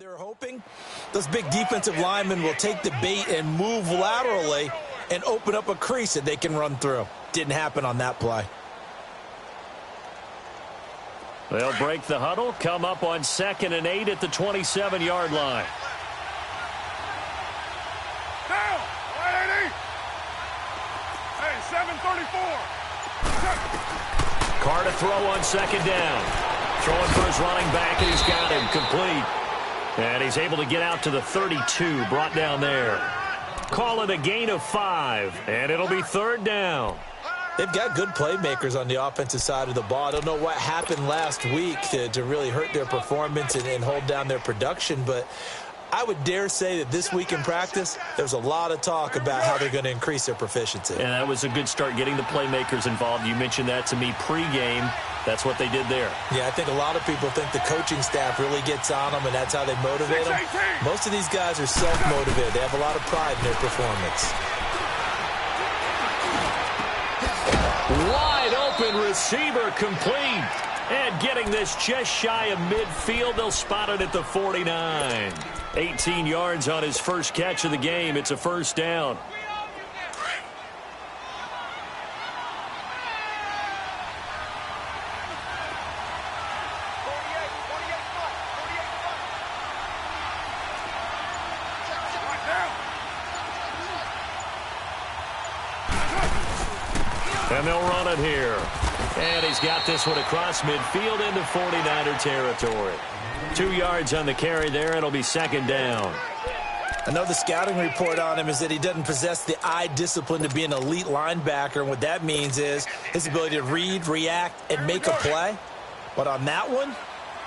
They're hoping those big defensive linemen will take the bait and move laterally and open up a crease that they can run through. Didn't happen on that play. They'll break the huddle, come up on 2nd and 8 at the 27-yard line. Down, 180. Hey, 734. Carr to throw on 2nd down. Throwing for his running back, and he's got him complete. And he's able to get out to the 32, brought down there. Call it a gain of 5, and it'll be 3rd down. They've got good playmakers on the offensive side of the ball. I don't know what happened last week to really hurt their performance and hold down their production, but I would dare say that this week in practice, there's a lot of talk about how they're going to increase their proficiency. And that was a good start, getting the playmakers involved. You mentioned that to me pregame. That's what they did there. Yeah, I think a lot of people think the coaching staff really gets on them, and that's how they motivate them. Most of these guys are self-motivated. They have a lot of pride in their performance. Wide open receiver complete. And getting this just shy of midfield, they'll spot it at the 49. 18 yards on his first catch of the game. It's a 1st down. And they'll run it here. And he's got this one across midfield into 49er territory. 2 yards on the carry there. It'll be 2nd down. I know the scouting report on him is that he doesn't possess the eye discipline to be an elite linebacker. And what that means is his ability to read, react, and make a play. But on that one,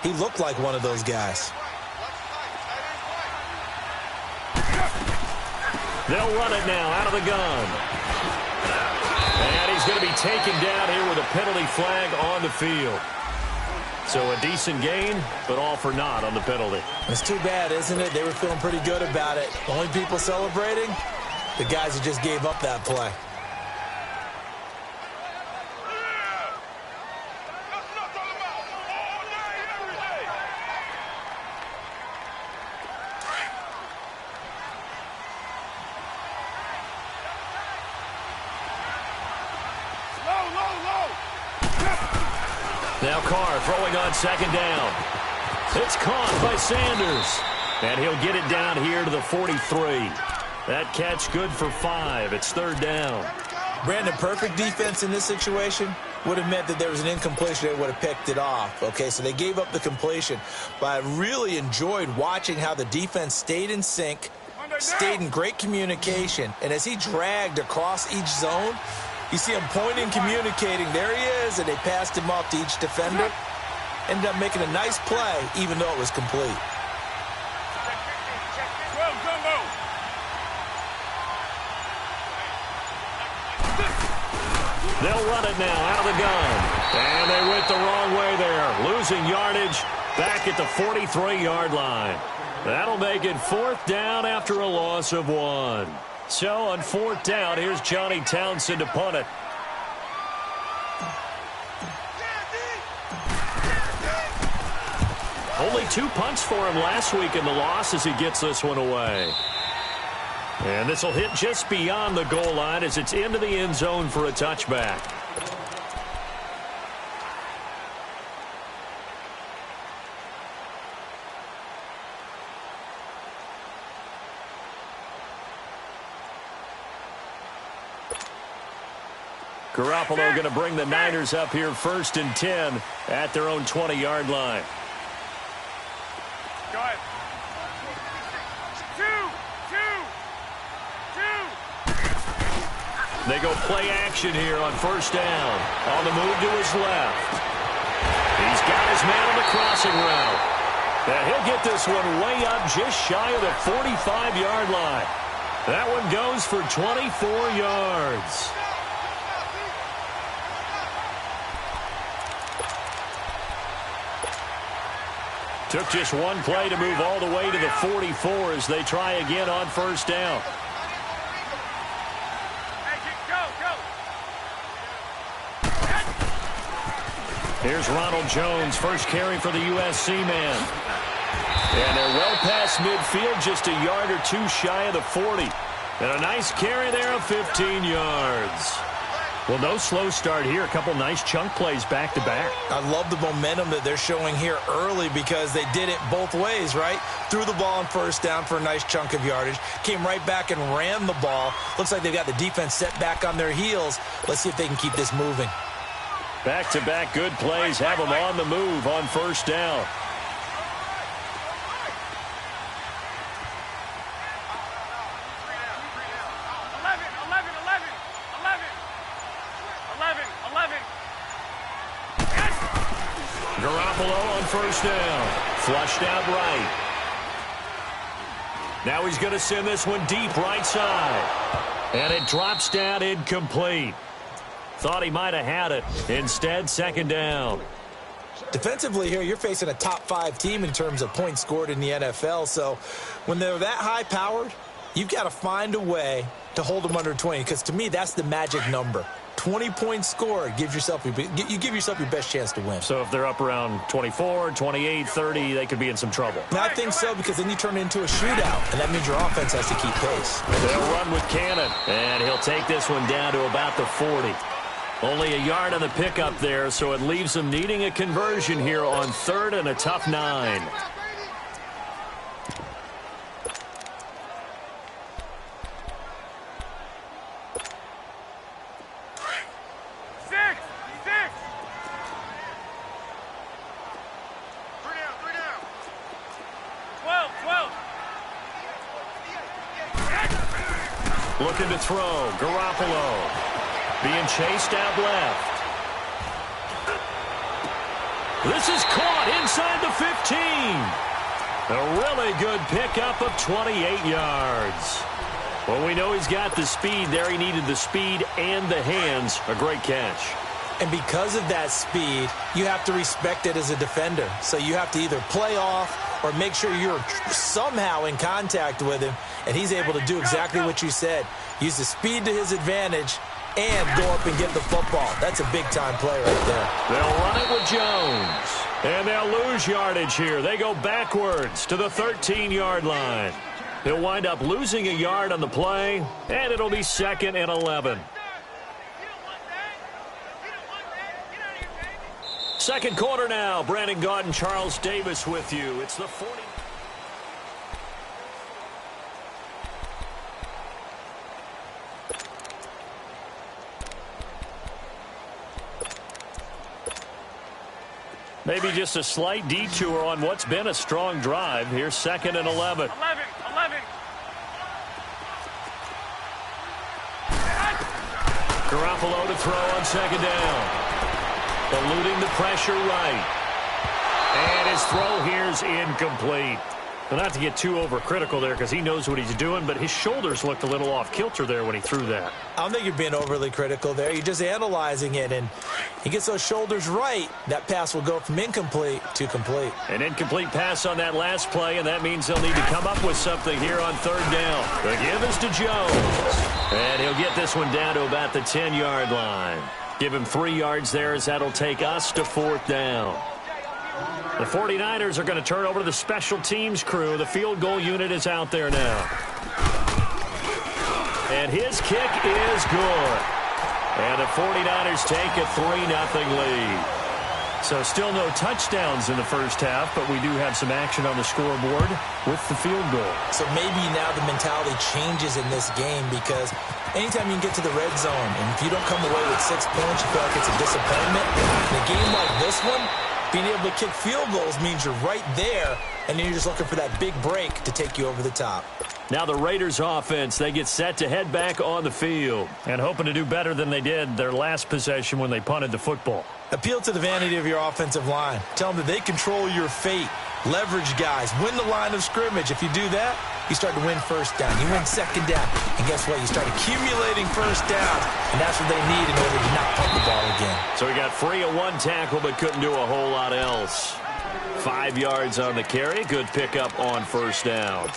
he looked like one of those guys. They'll run it now out of the gun. And he's going to be taken down here with a penalty flag on the field. So a decent gain, but all for naught on the penalty. It's too bad, isn't it? They were feeling pretty good about it. Only people celebrating, the guys who just gave up that play. Now Carr throwing on 2nd down. It's caught by Sanders. And he'll get it down here to the 43. That catch good for 5. It's 3rd down. Brandon, perfect defense in this situation would have meant that there was an incompletion. They would have picked it off. Okay, so they gave up the completion. But I really enjoyed watching how the defense stayed in sync, stayed in great communication. And as he dragged across each zone, you see him pointing, communicating. There he is, and they passed him off to each defender. Ended up making a nice play, even though it was complete. They'll run it now out of the gun. And they went the wrong way there. Losing yardage back at the 43-yard line. That'll make it 4th down after a loss of 1. So on 4th down, here's Johnny Townsend to punt it. Only 2 punts for him last week in the loss as he gets this one away. And this will hit just beyond the goal line as it's into the end zone for a touchback. Garoppolo going to bring the Niners up here 1st and 10 at their own 20-yard line. Go ahead. They go play action here on 1st down. On the move to his left. He's got his man on the crossing route. And he'll get this one way up just shy of the 45-yard line. That one goes for 24 yards. Took just one play to move all the way to the 44 as they try again on 1st down. Here's Ronald Jones, first carry for the USC man. And they're well past midfield, just a yard or two shy of the 40. And a nice carry there of 15 yards. Well, no slow start here. A couple nice chunk plays back-to-back. I love the momentum that they're showing here early because they did it both ways, right? Threw the ball on first down for a nice chunk of yardage. Came right back and ran the ball. Looks like they've got the defense set back on their heels. Let's see if they can keep this moving. Back-to-back good plays have them on the move on first down. Garoppolo on first down. Flushed out right. Now he's going to send this one deep right side. And it drops down incomplete. Thought he might have had it. Instead, second down. Defensively here, you're facing a top-5 team in terms of points scored in the NFL. So when they're that high-powered, you've got to find a way to hold them under 20. Because to me, that's the magic number. 20 points scored, you give yourself your best chance to win. So if they're up around 24, 28, 30, they could be in some trouble. I think so, because then you turn it into a shootout, and that means your offense has to keep pace. They'll run with Cannon, and he'll take this one down to about the 40. Only a yard on the pickup there, so it leaves them needing a conversion here on third and a tough 9. Looking to throw. Garoppolo being chased out left. This is caught inside the 15. A really good pickup of 28 yards. Well, we know he's got the speed there. He needed the speed and the hands. A great catch. And because of that speed, you have to respect it as a defender. So you have to either play off or make sure you're somehow in contact with him, and he's able to do exactly what you said. Use the speed to his advantage and go up and get the football. That's a big-time play right there. They'll run it with Jones. And they'll lose yardage here. They go backwards to the 13-yard line. He'll wind up losing a yard on the play, and it'll be second and 11. Second quarter now. Brandon Gaudin, Charles Davis with you. It's the 40. Maybe just a slight detour on what's been a strong drive. Here's second and 11. 11. Garoppolo to throw on second down. Eluding the pressure right. And his throw here's incomplete. Well, not to get too overcritical there because he knows what he's doing, but his shoulders looked a little off kilter there when he threw that. I don't think you're being overly critical there. You're just analyzing it, and he gets those shoulders right. That pass will go from incomplete to complete. An incomplete pass on that last play, and that means they'll need to come up with something here on third down. The give is to Jones. And he'll get this one down to about the 10-yard line. Give him 3 yards there as that'll take us to fourth down. The 49ers are going to turn over to the special teams crew. The field goal unit is out there now. And his kick is good. And the 49ers take a 3-0 lead. So still no touchdowns in the first half, but we do have some action on the scoreboard with the field goal. So maybe now the mentality changes in this game because anytime you can get to the red zone, and if you don't come away with 6 points, you feel like it's a disappointment. In a game like this one, being able to kick field goals means you're right there, and then you're just looking for that big break to take you over the top. Now the Raiders offense, they get set to head back on the field and hoping to do better than they did their last possession when they punted the football. Appeal to the vanity of your offensive line. Tell them that they control your fate. Leverage guys. Win the line of scrimmage. If you do that, you start to win first down. You win second down. And guess what? You start accumulating first downs, and that's what they need in order to not punt the ball again. So he got free of 1 tackle but couldn't do a whole lot else. 5 yards on the carry. Good pickup on first down.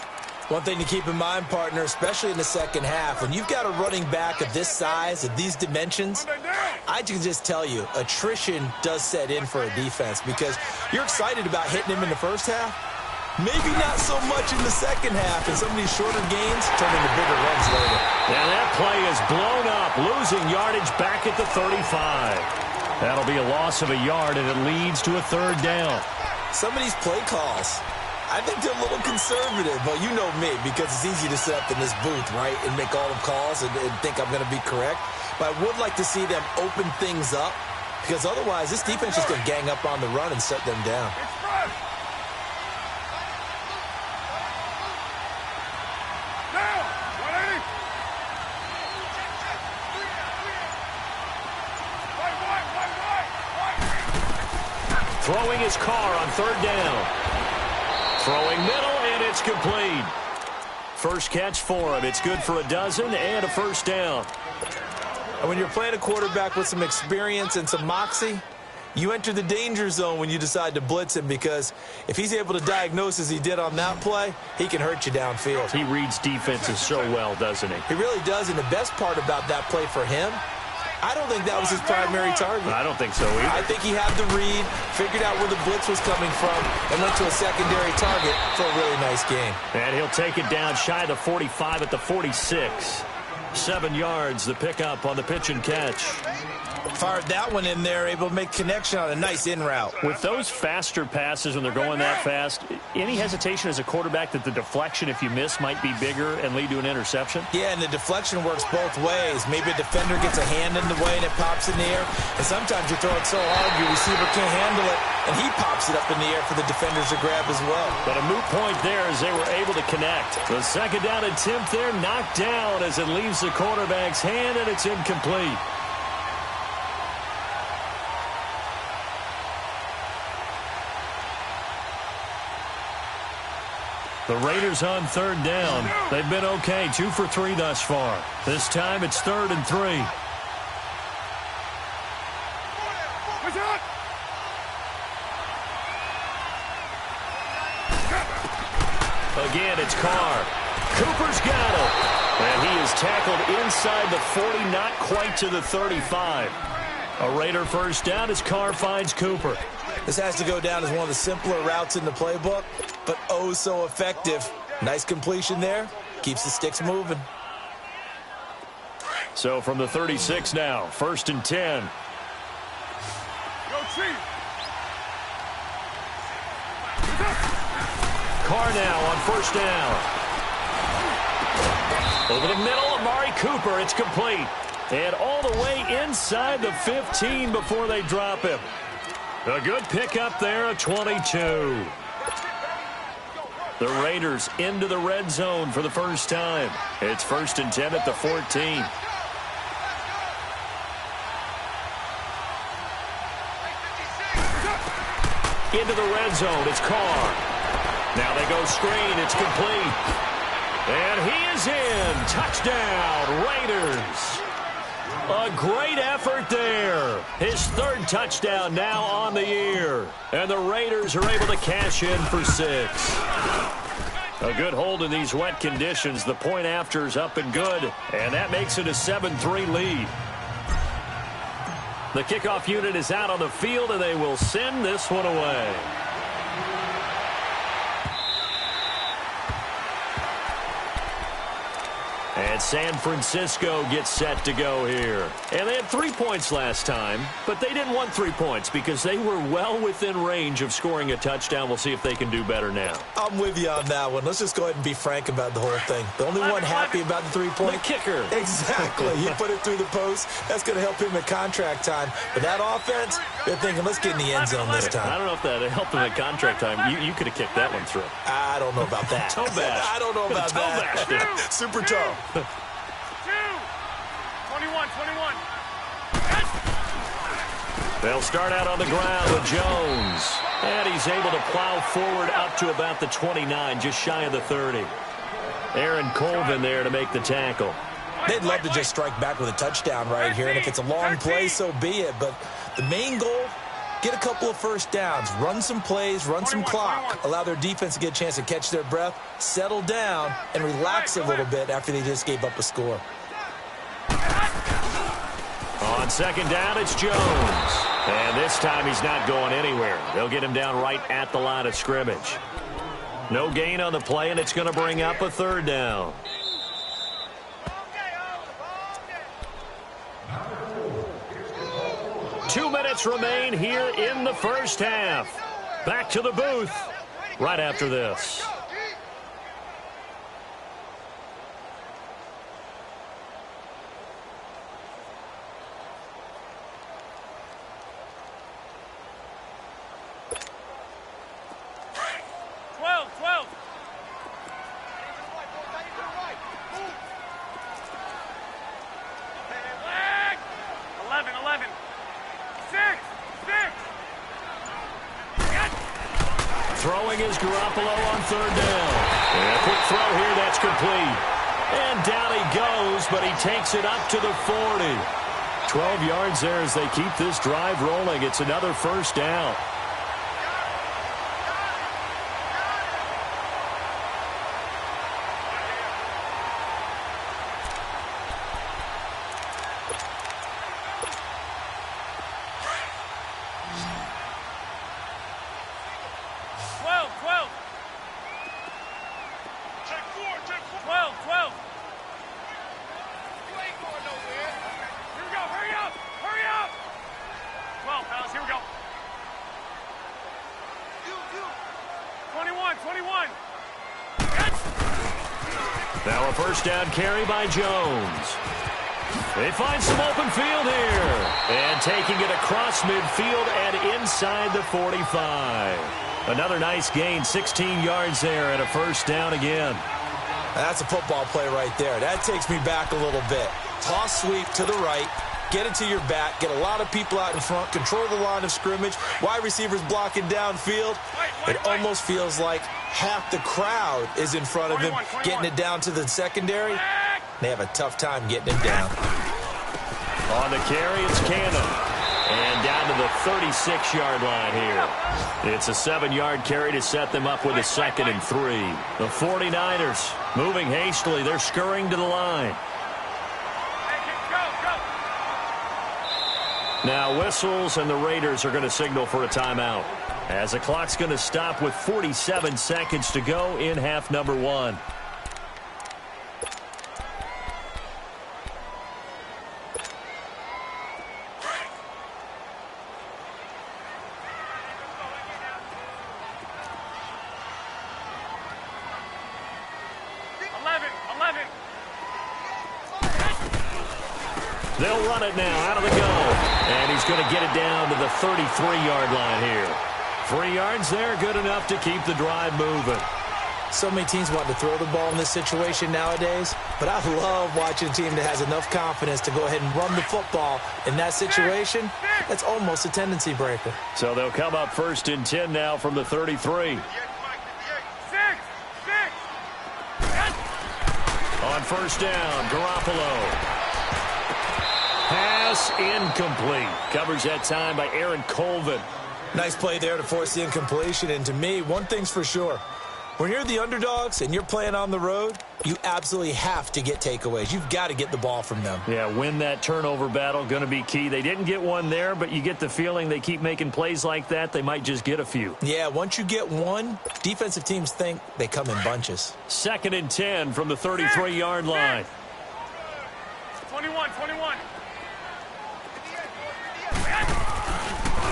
One thing to keep in mind, partner, especially in the second half, when you've got a running back of this size, of these dimensions, I can just tell you, attrition does set in for a defense because you're excited about hitting him in the first half, Maybe not so much in the second half, and some of these shorter gains turn into bigger runs later. Now that play is blown up, losing yardage back at the 35. That'll be a loss of a yard, and it leads to a third down. Some of these play calls, I think they're a little conservative. But you know me, because it's easy to sit up in this booth, right, and make all the calls and think I'm going to be correct. But I would like to see them open things up, because otherwise this defense is going to gang up on the run and shut them down. Throwing his car on third down. Throwing middle, and it's complete. First catch for him. It's good for a dozen and a first down. And when you're playing a quarterback with some experience and some moxie, you enter the danger zone when you decide to blitz him, because if he's able to diagnose as he did on that play, he can hurt you downfield. He reads defenses so well, doesn't he? He really does, and the best part about that play for him, I don't think that was his primary target. I don't think so either. I think he had the read, figured out where the blitz was coming from, and went to a secondary target for a really nice gain. And he'll take it down shy of the 45 at the 46. 7 yards, the pickup on the pitch and catch. Fired that one in there, able to make connection on a nice in route. With those faster passes when they're going that fast, any hesitation as a quarterback that the deflection, if you miss, might be bigger and lead to an interception? Yeah, and the deflection works both ways. Maybe a defender gets a hand in the way and it pops in the air. And sometimes you throw it so hard your receiver can't handle it, and he pops it up in the air for the defenders to grab as well. But a moot point there as they were able to connect. The second down attempt there knocked down as it leaves the quarterback's hand, and it's incomplete. The Raiders on third down. They've been okay, 2 for 3 thus far. This time it's 3rd and 3. Again, it's Carr. Cooper's got him. And he is tackled inside the 40, not quite to the 35. A Raider first down as Carr finds Cooper. This has to go down as one of the simpler routes in the playbook, but oh so effective. Nice completion there. Keeps the sticks moving. So from the 36 now, 1st and 10. Carr now on first down. Over the middle, Amari Cooper. It's complete. And all the way inside the 15 before they drop him. A good pickup there, a 22. The Raiders into the red zone for the first time. It's 1st and 10 at the 14. Into the red zone, it's Carr. Now they go screen, it's complete. And he is in. Touchdown, Raiders. A great effort there. His 3rd touchdown now on the year. And the Raiders are able to cash in for 6. A good hold in these wet conditions. The point after is up and good. And that makes it a 7-3 lead. The kickoff unit is out on the field, and they will send this one away. And San Francisco gets set to go here. And they had 3 points last time, but they didn't want 3 points because they were well within range of scoring a touchdown. We'll see if they can do better now. I'm with you on that one. Let's just go ahead and be frank about the whole thing. The only one happy about the 3-point? The kicker. Exactly. He put it through the post. That's going to help him at contract time. But that offense, they're thinking, let's get in the end zone this time. I don't know if that helped him at contract time. You could have kicked that one through. I don't know about that. Toe bash. I don't know about that. Super toe. 21. They'll start out on the ground with Jones. And he's able to plow forward up to about the 29, just shy of the 30. Aaron Colvin there to make the tackle. They'd love to just strike back with a touchdown right here, and if it's a long play, so be it. But the main goal, get a couple of first downs, run some plays, run some clock, allow their defense to get a chance to catch their breath, settle down, and relax a little bit after they just gave up a score. On second down, it's Jones. And this time he's not going anywhere. They'll get him down right at the line of scrimmage. No gain on the play, and it's going to bring up a third down. Two minutes remain here in the first half. Back to the booth right after this. Throwing is Garoppolo on third down. And a quick throw here, that's complete. And down he goes, but he takes it up to the 40. 12 yards there as they keep this drive rolling. It's another first down. Now a first down carry by Jones. They find some open field here. And taking it across midfield and inside the 45. Another nice gain, 16 yards there and a first down again. That's a football play right there. That takes me back a little bit. Toss sweep to the right. Get it to your back. Get a lot of people out in front. Control the line of scrimmage. Wide receivers blocking downfield. It almost feels like half the crowd is in front of him, getting it down to the secondary. They have a tough time getting it down. On the carry, it's Cannon. And down to the 36-yard line here. It's a 7-yard carry to set them up with a 2nd and 3. The 49ers moving hastily. They're scurrying to the line. Now whistles, and the Raiders are going to signal for a timeout, as the clock's going to stop with 47 seconds to go in half number 1. They'll run it now out of the gun. And he's going to get it down to the 33-yard line here. 3 yards there, good enough to keep the drive moving. So many teams want to throw the ball in this situation nowadays, but I love watching a team that has enough confidence to go ahead and run the football in that situation. That's almost a tendency breaker. So they'll come up 1st and 10 now from the 33. On first down, Garoppolo. Pass incomplete. Covers that time by Aaron Colvin. Nice play there to force the incompletion. And to me, one thing's for sure. When you're the underdogs and you're playing on the road, you absolutely have to get takeaways. You've got to get the ball from them. Yeah, win that turnover battle, going to be key. They didn't get one there, but you get the feeling they keep making plays like that, they might just get a few. Yeah, once you get one, defensive teams think they come in bunches. 2nd and 10 from the 33-yard line. 21.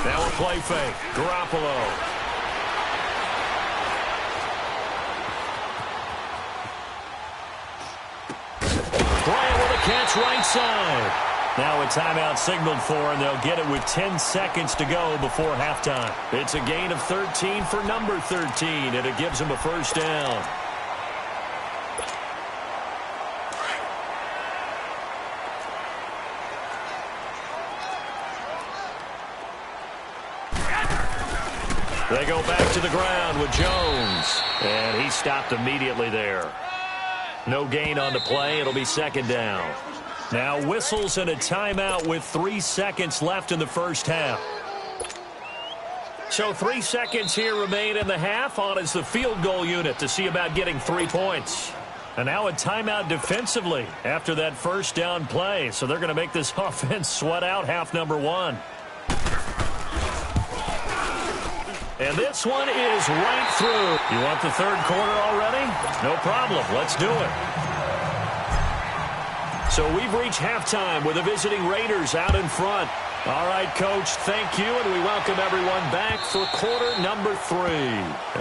Now a play fake. Garoppolo. Bryant with a catch right side. Now a timeout signaled for, and they'll get it with 10 seconds to go before halftime. It's a gain of 13 for number 13, and it gives them a first down. They go back to the ground with Jones. And he stopped immediately there. No gain on the play. It'll be 2nd down. Now whistles and a timeout with 3 seconds left in the first half. So 3 seconds here remain in the half. On is the field goal unit to see about getting 3 points. And now a timeout defensively after that first down play. So they're going to make this offense sweat out half number 1. And this one is right through. You want the third quarter already? No problem. Let's do it. So we've reached halftime with the visiting Raiders out in front. All right, Coach, thank you, and we welcome everyone back for quarter number 3.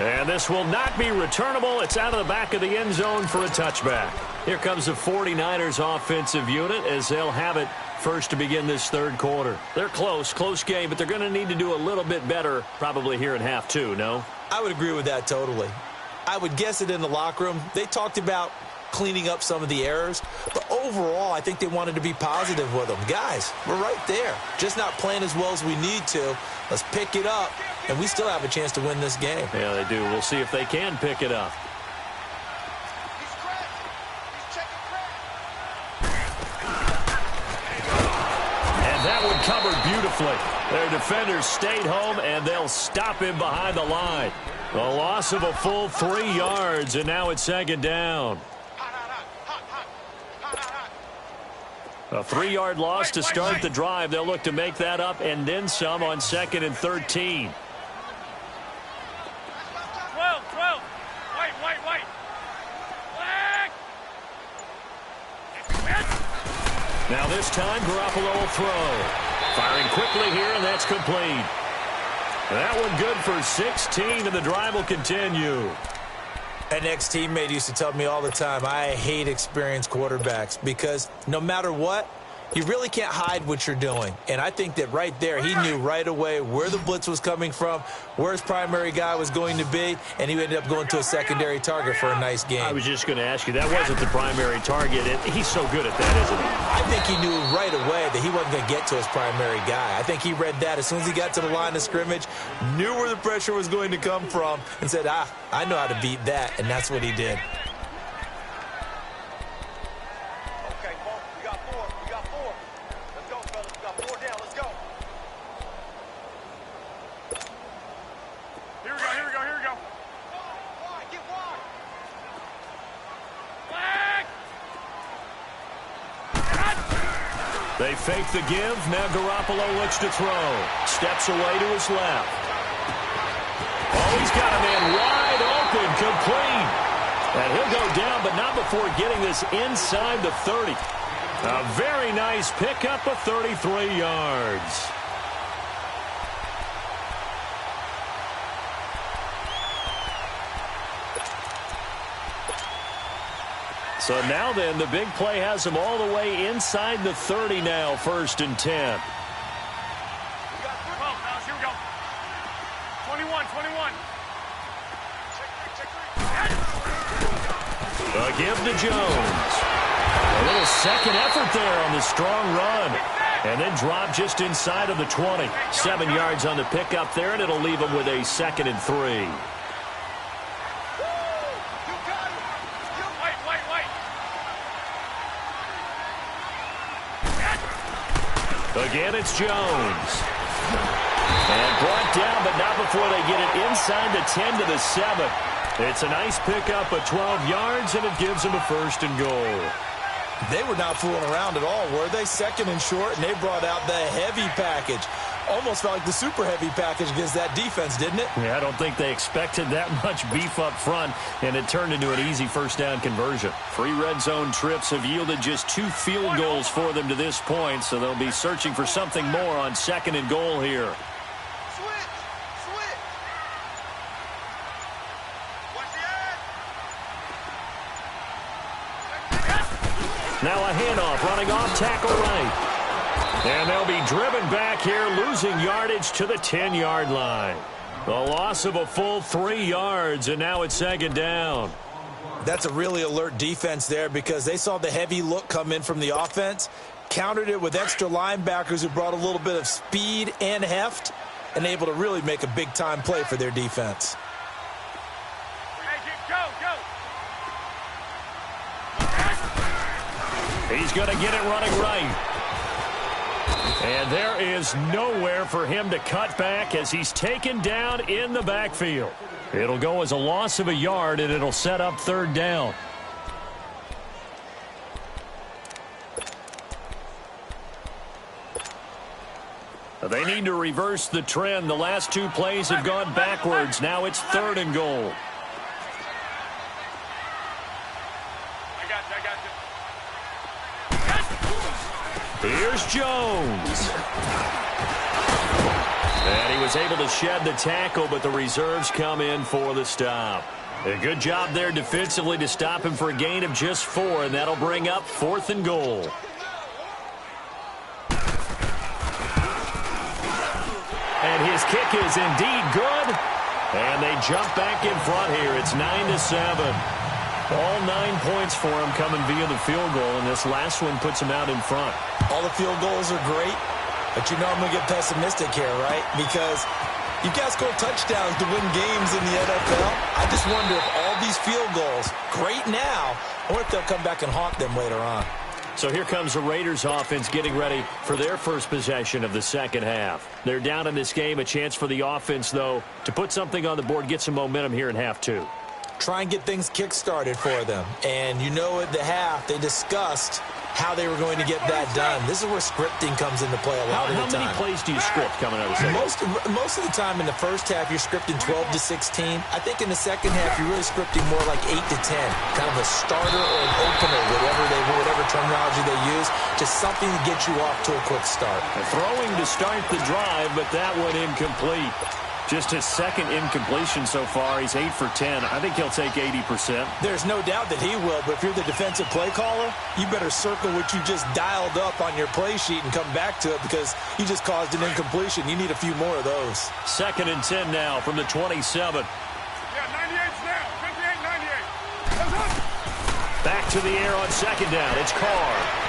And this will not be returnable. It's out of the back of the end zone for a touchback. Here comes the 49ers offensive unit as they'll have it first to begin this third quarter. They're close game, but they're going to need to do a little bit better probably here in half 2, no? I would agree with that totally. I would guess it in the locker room. They talked about cleaning up some of the errors, but overall I think they wanted to be positive with them. Guys, we're right there, just not playing as well as we need to. Let's pick it up, and we still have a chance to win this game. Yeah, they do. We'll see if they can pick it up. And that one covered beautifully. Their defenders stayed home, and they'll stop him behind the line. A loss of a full 3 yards, and now it's second down. A 3-yard loss to start the drive. They'll look to make that up and then some on 2nd and 13. 12. Wait. Now this time, Garoppolo will throw. Firing quickly here, and that's complete. That one good for 16, and the drive will continue. An ex-teammate used to tell me all the time, I hate experienced quarterbacks because no matter what, you really can't hide what you're doing. And I think that right there, he knew right away where the blitz was coming from, where his primary guy was going to be, and he ended up going to a secondary target for a nice game. I was just going to ask you, that wasn't the primary target. He's so good at that, isn't he? I think he knew right away that he wasn't going to get to his primary guy. I think he read that as soon as he got to the line of scrimmage, knew where the pressure was going to come from, and said, I know how to beat that, and that's what he did. They fake the give. Now Garoppolo looks to throw. Steps away to his left. Oh, he's got a man wide open, complete. And he'll go down, but not before getting this inside the 30. A very nice pickup of 33 yards. So now then, the big play has him all the way inside the 30 now, 1st and 10. Here we go. 21. A give to Jones. A little second effort there on the strong run. And then drop just inside of the 20. 7 yards on the pickup there, and it'll leave him with a 2nd and 3. Again, it's Jones. And brought down, but not before they get it inside the 10 to the 7. It's a nice pickup of 12 yards, and it gives them a 1st and goal. They were not fooling around at all, were they? 2nd and short, and they brought out the heavy package. Almost felt like the super heavy package against that defense, didn't it? Yeah, I don't think they expected that much beef up front, and it turned into an easy 1st down conversion. 3 red zone trips have yielded just 2 field goals for them to this point, so they'll be searching for something more on 2nd and goal here. Now a handoff, running off tackle right. And they'll be driven back here, losing yardage to the 10-yard line. A loss of a full 3 yards, and now it's 2nd down. That's a really alert defense there because they saw the heavy look come in from the offense, countered it with extra linebackers who brought a little bit of speed and heft, and able to really make a big-time play for their defense. He's going to get it running right. And there is nowhere for him to cut back as he's taken down in the backfield. It'll go as a loss of a yard, and it'll set up 3rd down. They need to reverse the trend. The last two plays have gone backwards. Now it's 3rd and goal. Here's Jones. And he was able to shed the tackle, but the reserves come in for the stop. A good job there defensively to stop him for a gain of just 4, and that'll bring up 4th and goal. And his kick is indeed good. And they jump back in front here. It's 9-7. All 9 points for him coming via the field goal, and this last one puts him out in front. All the field goals are great, but you know I'm going to get pessimistic here, right? Because you've got to score touchdowns to win games in the NFL. I just wonder if all these field goals, great now, or if they'll come back and haunt them later on. So here comes the Raiders offense getting ready for their first possession of the second half. They're down in this game. A chance for the offense, though, to put something on the board, get some momentum here in half 2. Try and get things kick-started for them. And you know at the half, they discussed how they were going to get that done. This is where scripting comes into play a lot of the time. How many plays do you script coming out of the second? Most of the time in the first half, you're scripting 12 to 16. I think in the second half, you're really scripting more like 8 to 10. Kind of a starter or an opener, whatever terminology they use. Just something to get you off to a quick start. Throwing to start the drive, but that one incomplete. Just his second incompletion so far. He's 8 for 10. I think he'll take 80%. There's no doubt that he will, but if you're the defensive play caller, you better circle what you just dialed up on your play sheet and come back to it because you just caused an incompletion. You need a few more of those. 2nd and 10 now from the 27. Yeah, 98's now. 58, 98. Back to the air on 2nd down. It's Carr.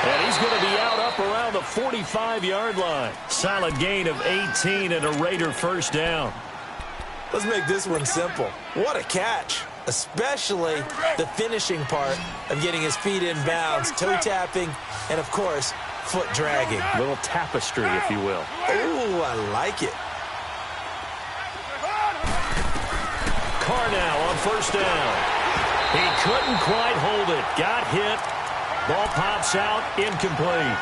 And he's going to be out up around the 45-yard line. Solid gain of 18 and a Raider first down. Let's make this one simple. What a catch, especially the finishing part of getting his feet in bounds, toe tapping, and, of course, foot dragging. A little tapestry, if you will. Ooh, I like it. Carr now on 1st down. He couldn't quite hold it. Got hit. Ball pops out, incomplete.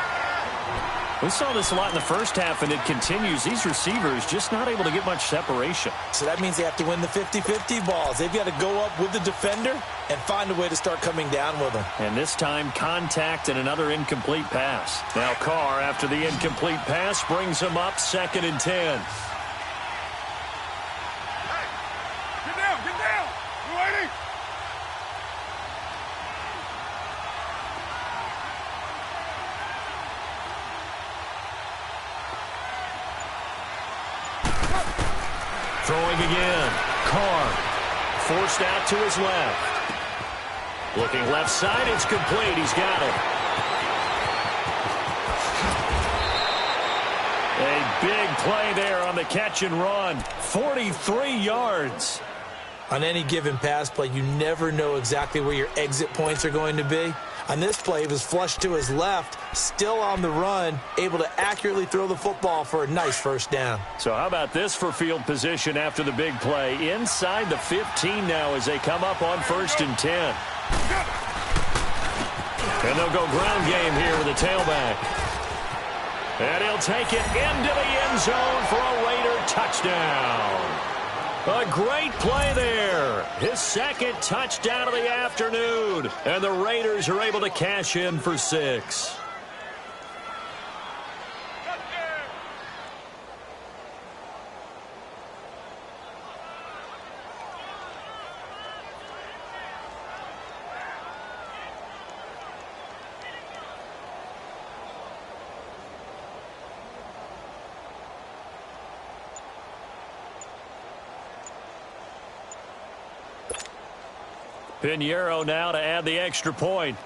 We saw this a lot in the first half, and it continues. These receivers just not able to get much separation. So that means they have to win the 50-50 balls. They've got to go up with the defender and find a way to start coming down with them. And this time, contact and another incomplete pass. Now Carr, after the incomplete pass, brings him up 2nd and 10. Hey, get down, get down. You waiting? Throwing again. Carr forced out to his left. Looking left side. It's complete. He's got it. A big play there on the catch and run. 43 yards. On any given pass play, you never know exactly where your exit points are going to be. On this play, he was flushed to his left, still on the run, able to accurately throw the football for a nice first down. So how about this for field position after the big play? Inside the 15 now as they come up on 1st and 10. And they'll go ground game here with the tailback. And he'll take it into the end zone for a Raider touchdown. A great play there. His 2nd touchdown of the afternoon. And the Raiders are able to cash in for 6. Pinheiro now to add the extra point.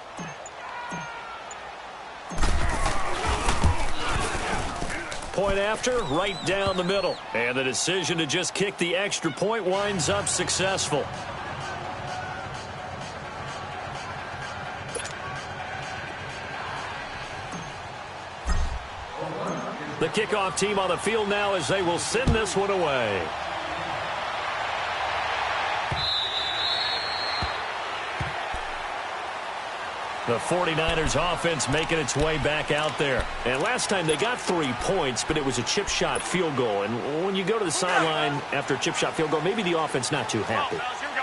Point after, right down the middle. And the decision to just kick the extra point winds up successful. The kickoff team on the field now as they will send this one away. The 49ers offense making its way back out there. And last time they got 3 points, but it was a chip shot field goal. And when you go to the sideline after a chip shot field goal, maybe the offense not too happy.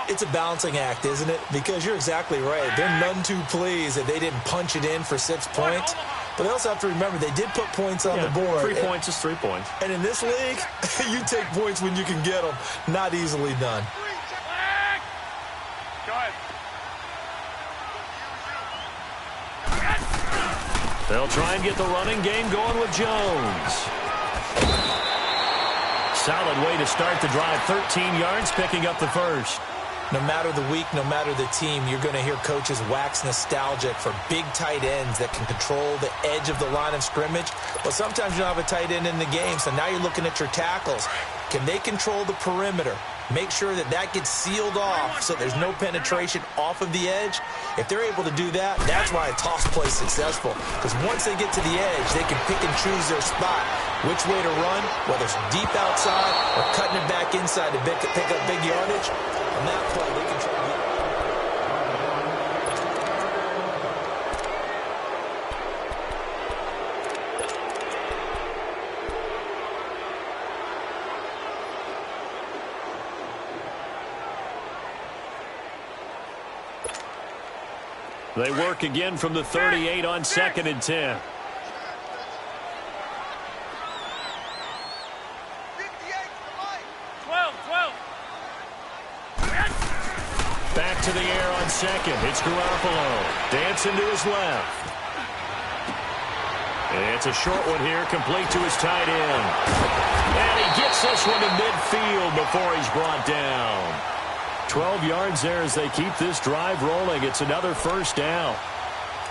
It's a balancing act, isn't it? Because you're exactly right. They're none too pleased that they didn't punch it in for 6 points. But they also have to remember they did put points on the board. 3 points is 3 points. And in this league, you take points when you can get them. Not easily done. Go ahead. They'll try and get the running game going with Jones. Solid way to start the drive. 13 yards, picking up the first. No matter the week, no matter the team, you're going to hear coaches wax nostalgic for big tight ends that can control the edge of the line of scrimmage. Well, sometimes you don't have a tight end in the game, so now you're looking at your tackles. Can they control the perimeter? Make sure that that gets sealed off so there's no penetration off of the edge. If they're able to do that, that's why a toss play is successful. Because once they get to the edge, they can pick and choose their spot, which way to run, whether it's deep outside or cutting it back inside to pick up big yardage. On that play, they control the They work again from the 38 on 2nd and 10. Back to the air on 2nd. It's Garoppolo. Dancing to his left. It's a short one here, complete to his tight end. And he gets this one to midfield before he's brought down. 12 yards there as they keep this drive rolling. It's another first down.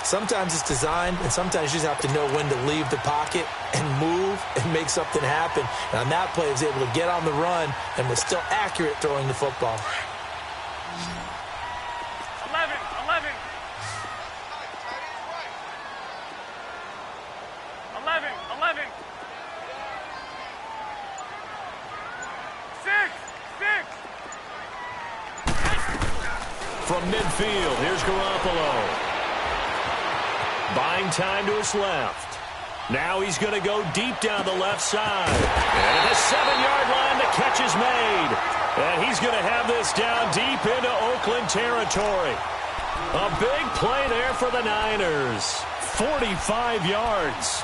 Sometimes it's designed, and sometimes you just have to know when to leave the pocket and move and make something happen. And on that play, he was able to get on the run and was still accurate throwing the football. 11. 6. From midfield, here's Garoppolo. Buying time to his left. Now he's going to go deep down the left side. And at the 7-yard line, the catch is made. And he's going to have this down deep into Oakland territory. A big play there for the Niners. 45 yards.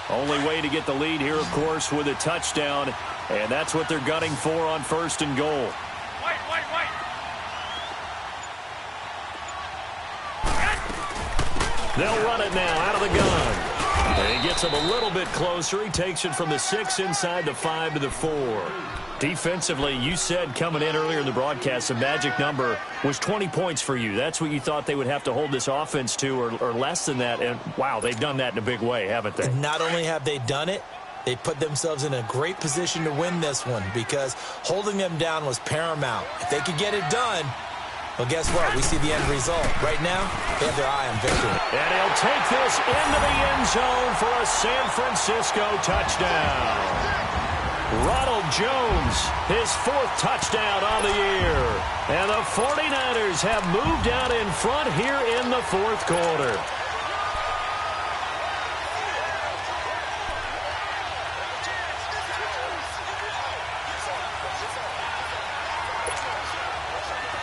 Only way to get the lead here, of course, with a touchdown. And that's what they're gunning for on 1st and goal. Wait. They'll run it now out of the gun. And he gets him a little bit closer. He takes it from the 6 inside the 5 to the 4. Defensively, you said coming in earlier in the broadcast, the magic number was 20 points for you. That's what you thought they would have to hold this offense to, or less than that. And, wow, they've done that in a big way, haven't they? And not only have they done it, they put themselves in a great position to win this one because holding them down was paramount. If they could get it done, well, guess what? We see the end result. Right now, they have their eye on victory. And he'll take this into the end zone for a San Francisco touchdown. Ronald Jones, his 4th touchdown on the year. And the 49ers have moved out in front here in the 4th quarter.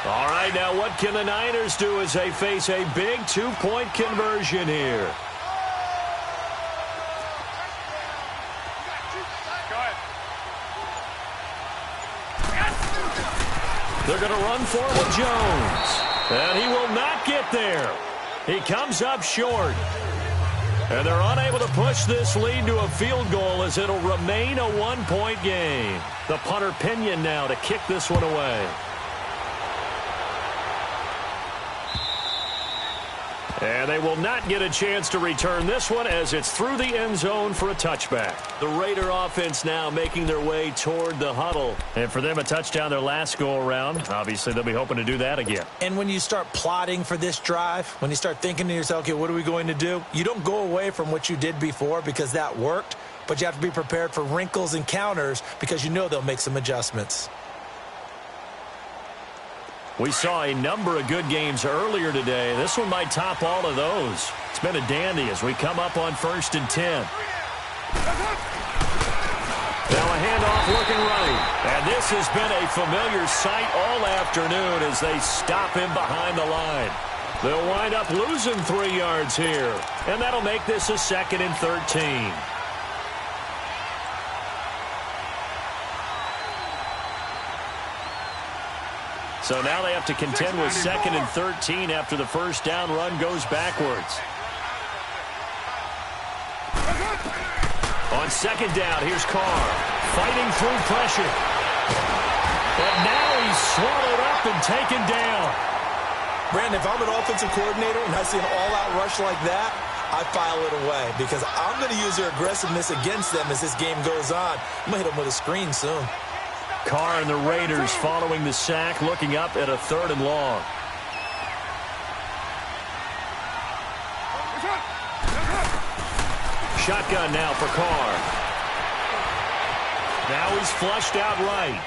All right, now what can the Niners do as they face a big 2-point conversion here? They're going to run for it with Jones. And he will not get there. He comes up short. And they're unable to push this lead to a field goal as it'll remain a 1-point game. The punter Pinion now to kick this one away. And they will not get a chance to return this one as it's through the end zone for a touchback. The Raider offense now making their way toward the huddle. And for them, a touchdown their last go-around. Obviously, they'll be hoping to do that again. And when you start plotting for this drive, when you start thinking to yourself, okay, what are we going to do? You don't go away from what you did before because that worked, but you have to be prepared for wrinkles and counters because you know they'll make some adjustments. We saw a number of good games earlier today. This one might top all of those. It's been a dandy as we come up on 1st and 10. Now a handoff looking right. And this has been a familiar sight all afternoon as they stop him behind the line. They'll wind up losing 3 yards here. And that'll make this a 2nd and 13. So now they have to contend with 2nd and 13 after the first down run goes backwards. On 2nd down, here's Carr fighting through pressure. But now he's swallowed up and taken down. Brandon, if I'm an offensive coordinator and I see an all-out rush like that, I file it away because I'm going to use their aggressiveness against them as this game goes on. I'm going to hit them with a screen soon. Carr and the Raiders following the sack, looking up at a 3rd and long. Shotgun now for Carr. Now he's flushed out right.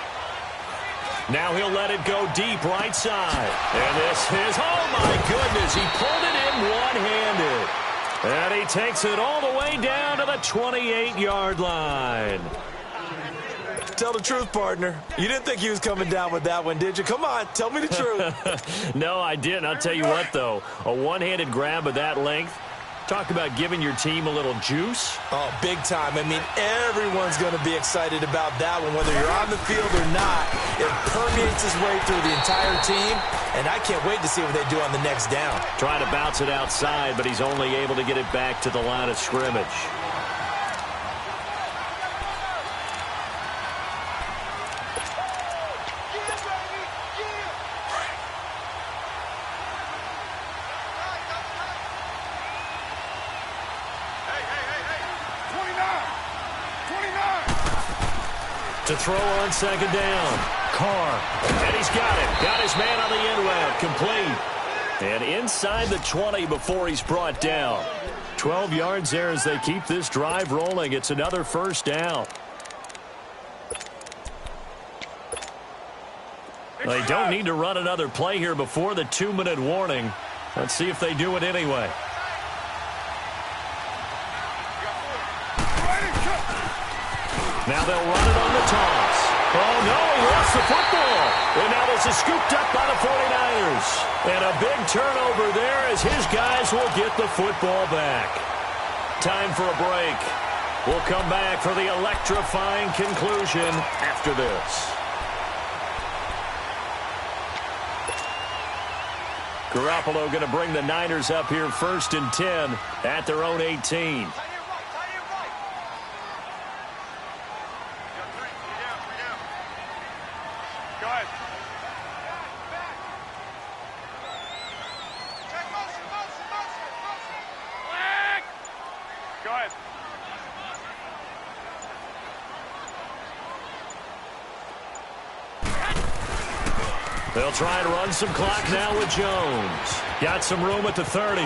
Now he'll let it go deep right side. And this is, oh my goodness, he pulled it in one-handed. And he takes it all the way down to the 28-yard line. Tell the truth, partner. You didn't think he was coming down with that one, did you? Come on, tell me the truth. No, I didn't. I'll tell you what, though. A one-handed grab of that length. Talk about giving your team a little juice. Oh, big time. I mean, everyone's going to be excited about that one, whether you're on the field or not. It permeates its way through the entire team, and I can't wait to see what they do on the next down. Trying to bounce it outside, but he's only able to get it back to the line of scrimmage. To throw on 2nd down. Carr. And he's got it. Got his man on the end route. Complete. And inside the 20 before he's brought down. 12 yards there as they keep this drive rolling. It's another 1st down. They don't need to run another play here before the 2-minute warning. Let's see if they do it anyway. Now they'll run it on the toss. Oh, no, he lost the football. And now this is scooped up by the 49ers. And a big turnover there as his guys will get the football back. Time for a break. We'll come back for the electrifying conclusion after this. Garoppolo going to bring the Niners up here 1st and 10 at their own 18. They'll try and run some clock now with Jones. Got some room at the 30.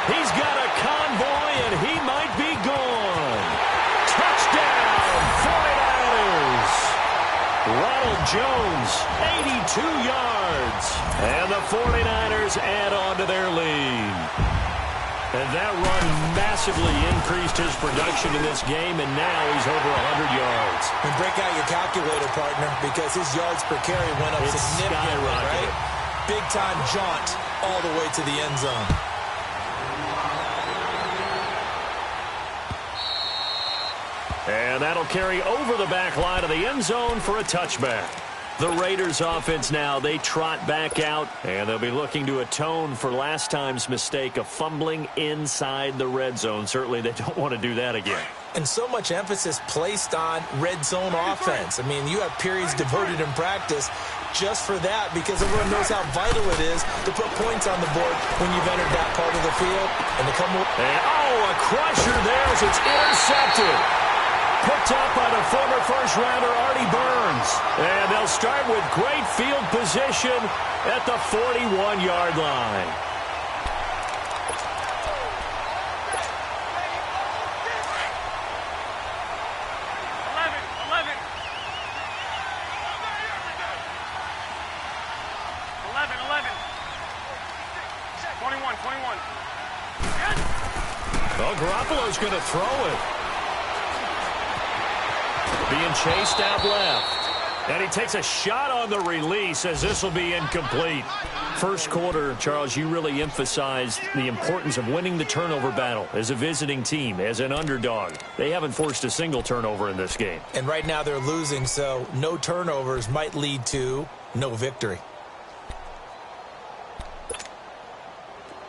He's got a convoy, and he might be gone. Touchdown, 49ers. Ronald Jones, 82 yards. And the 49ers add on to their lead. And that run massively increased his production in this game, and now he's over 100 yards. And break out your calculator, partner, because his yards per carry went up significantly, right? Big-time jaunt all the way to the end zone. And that'll carry over the back line of the end zone for a touchback. The Raiders offense now, they trot back out, and they'll be looking to atone for last time's mistake of fumbling inside the red zone. Certainly they don't want to do that again. And so much emphasis placed on red zone offense. I mean, you have periods devoted in practice just for that because everyone knows how vital it is to put points on the board when you've entered that part of the field. And to come with... a crusher there as it's intercepted. Picked up by the former first-rounder Artie Burns. And they'll start with great field position at the 41-yard line. Well, Garoppolo's going to throw it. Being chased out left. And he takes a shot on the release as this will be incomplete. First quarter, Charles, you really emphasized the importance of winning the turnover battle as a visiting team, as an underdog. They haven't forced a single turnover in this game. And right now they're losing, so no turnovers might lead to no victory.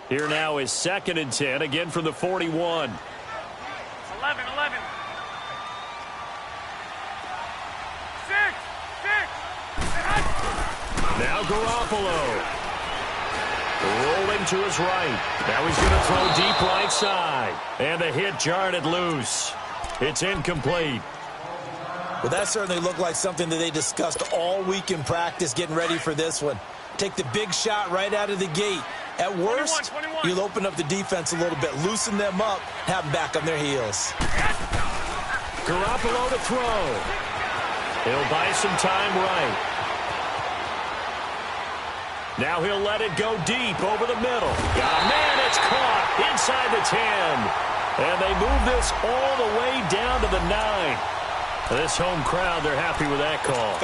Here now is 2nd and 10, again from the 41. 11. Now Garoppolo. Rolling to his right. Now he's going to throw deep right side. And the hit jarred loose. It's incomplete. Well, that certainly looked like something that they discussed all week in practice getting ready for this one. Take the big shot right out of the gate. At worst, 21. you'll open up the defense a little bit, loosen them up, have them back on their heels. Garoppolo to throw. He'll buy some time right. Now he'll let it go deep over the middle. Got a man, it's caught inside the 10. And they move this all the way down to the 9. This home crowd, they're happy with that call.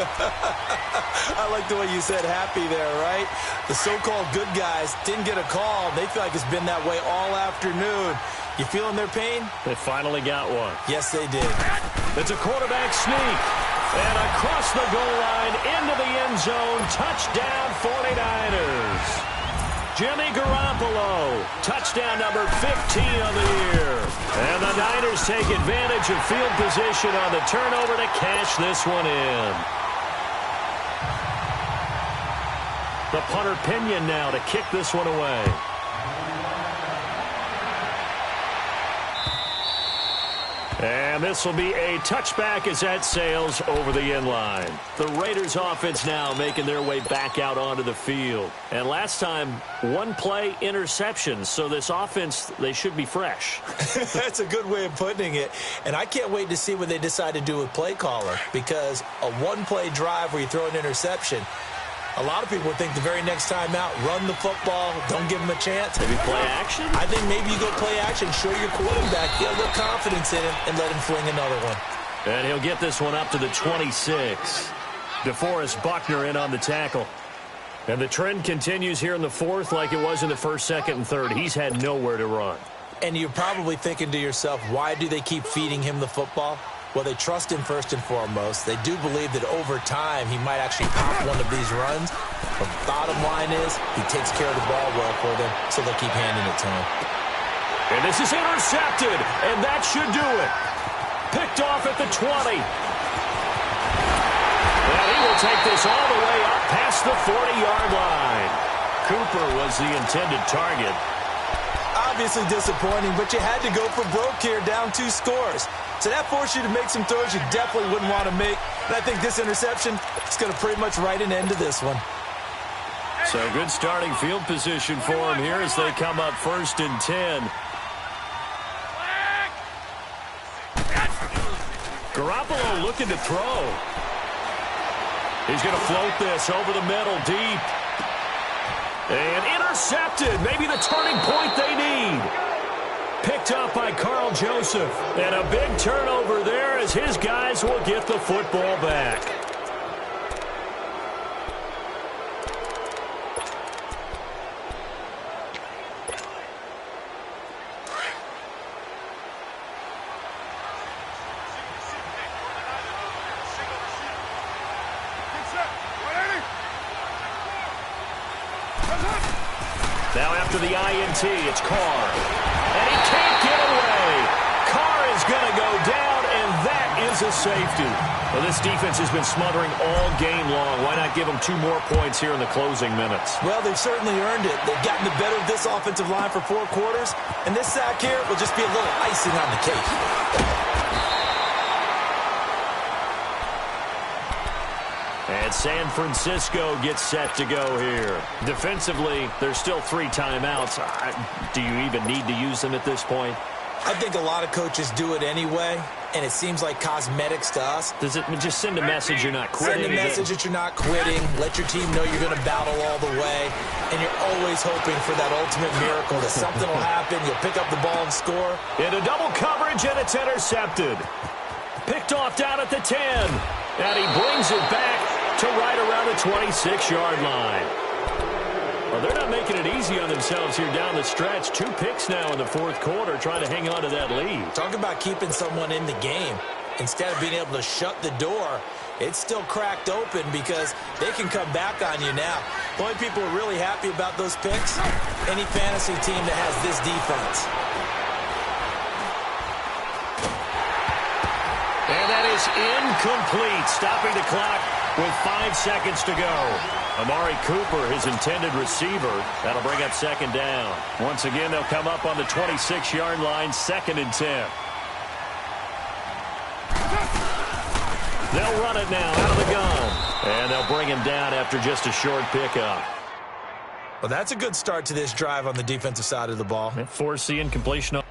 I like the way you said happy there, right? The so-called good guys didn't get a call. They feel like it's been that way all afternoon. You feeling their pain? They finally got one. Yes, they did. It's a quarterback sneak. And across the goal line, into the end zone, touchdown 49ers. Jimmy Garoppolo, touchdown number 15 on the year. And the Niners take advantage of field position on the turnover to cash this one in. The punter Pinion now to kick this one away. And this will be a touchback as that sails over the end line. The Raiders offense now making their way back out onto the field. And last time, one play interception. So this offense, they should be fresh. That's a good way of putting it. And I can't wait to see what they decide to do with play caller. Because a one-play drive where you throw an interception, a lot of people would think the very next time out, run the football, don't give them a chance. Maybe play action? I think maybe you go play action, show your quarterback, get a little confidence in him, and let him fling another one. And he'll get this one up to the 26. DeForest Buckner in on the tackle. And the trend continues here in the fourth like it was in the first, second, and third. He's had nowhere to run. And you're probably thinking to yourself, why do they keep feeding him the football? Well, they trust him first and foremost. They do believe that over time he might actually pop one of these runs. But the bottom line is he takes care of the ball well for them, so they'll keep handing it to him. And this is intercepted, and that should do it. Picked off at the 20. And he will take this all the way up past the 40-yard line. Cooper was the intended target. Obviously disappointing, but you had to go for broke here, down 2 scores. So that forced you to make some throws you definitely wouldn't want to make. And I think this interception is going to pretty much write an end to this one. So good starting field position for him here as they come up 1st and 10. Garoppolo looking to throw. He's going to float this over the middle deep. And intercepted. Maybe the turning point they need. Picked up by Carl Joseph. And a big turnover there as his guys will get the football back. Now after the INT, it's Carr. And he can't get away. Carr is going to go is a safety. Well, this defense has been smothering all game long. Why not give them 2 more points here in the closing minutes? Well, they've certainly earned it. They've gotten the better of this offensive line for 4 quarters, and this sack here will just be a little icing on the cake. And San Francisco gets set to go here. Defensively, there's still 3 timeouts. Do you even need to use them at this point? I think a lot of coaches do it anyway, and it seems like cosmetics to us. Does it just send a message you're not quitting? Send a message that you're not quitting. Let your team know you're going to battle all the way, and you're always hoping for that ultimate miracle that something will happen, you'll pick up the ball and score. Into double coverage, and it's intercepted. Picked off down at the 10, and he brings it back to right around the 26-yard line. Well, they're not making it easy on themselves here down the stretch. 2 picks now in the 4th quarter, trying to hang on to that lead. Talk about keeping someone in the game. Instead of being able to shut the door, it's still cracked open because they can come back on you now. The only people who are really happy about those picks, any fantasy team that has this defense. And that is incomplete, stopping the clock with 5 seconds to go. Amari Cooper, his intended receiver. That'll bring up 2nd down. Once again, they'll come up on the 26-yard line, 2nd and 10. They'll run it now out of the gun. And they'll bring him down after just a short pickup. Well, that's a good start to this drive on the defensive side of the ball. Force the incompletion.